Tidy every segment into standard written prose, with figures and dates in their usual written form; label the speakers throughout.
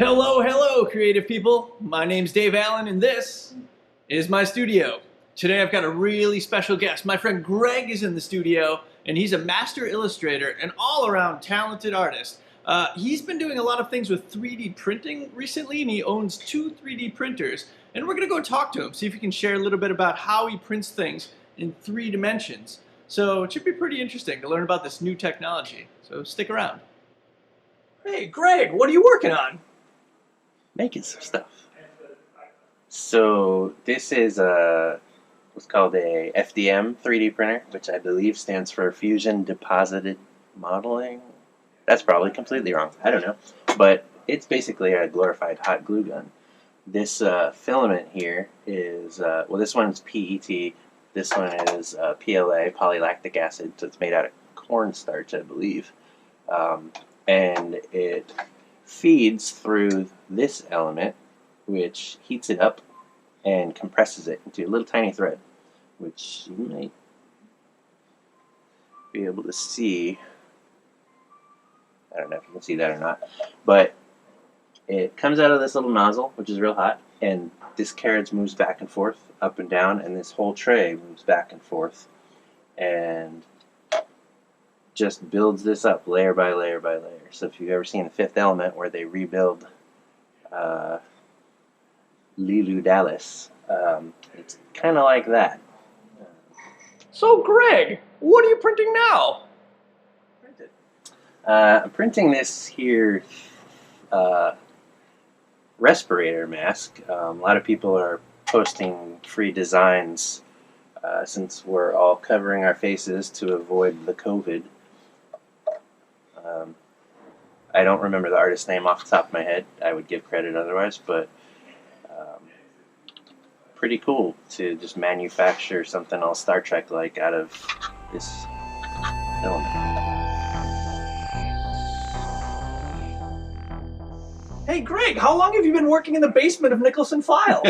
Speaker 1: Hello, hello, creative people. My name's Dave Allen, and this is my studio. Today I've got a really special guest. My friend Greg is in the studio, and he's a master illustrator and all-around talented artist. He's been doing a lot of things with 3D printing recently, and he owns 2 3D printers. And we're going to go talk to him, see if he can share a little bit about how he prints things in 3 dimensions. So it should be pretty interesting to learn about this new technology. So stick around. Hey, Greg, what are you working on?
Speaker 2: Making some stuff. So this is what's called a FDM 3D printer, which I believe stands for Fusion Deposited Modeling. That's probably completely wrong. I don't know. But it's basically a glorified hot glue gun. This filament here is, well, this one's PET. This one is PLA, polylactic acid. So it's made out of cornstarch, I believe. And it feeds through this element, which heats it up and compresses it into a little tiny thread, which you might be able to see. I don't know if you can see that or not, but it comes out of this little nozzle, which is real hot, and this carriage moves back and forth, up and down, and this whole tray moves back and forth, and just builds this up layer by layer by layer. So if you've ever seen The Fifth Element, where they rebuild Lilu Dallas, it's kind of like that.
Speaker 1: So, Greg, what are you printing now?
Speaker 2: I'm printing this here respirator mask. A lot of people are posting free designs since we're all covering our faces to avoid the COVID. I don't remember the artist's name off the top of my head. I would give credit otherwise, but pretty cool to just manufacture something all Star Trek-like out of this film.
Speaker 1: Hey, Greg, how long have you been working in the basement of Nicholson File?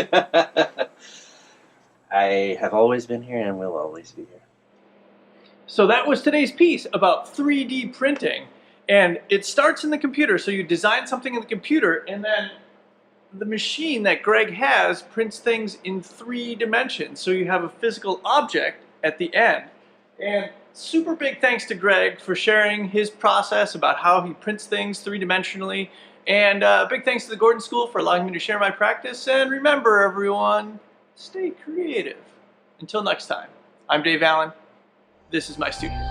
Speaker 2: I have always been here and will always be here.
Speaker 1: So that was today's piece about 3D printing. And it starts in the computer. So you design something in the computer, and then the machine that Greg has prints things in 3 dimensions. So you have a physical object at the end. And super big thanks to Greg for sharing his process about how he prints things 3-dimensionally. And big thanks to the Gordon School for allowing me to share my practice. And remember, everyone, stay creative. Until next time, I'm Dave Allen. This is my studio.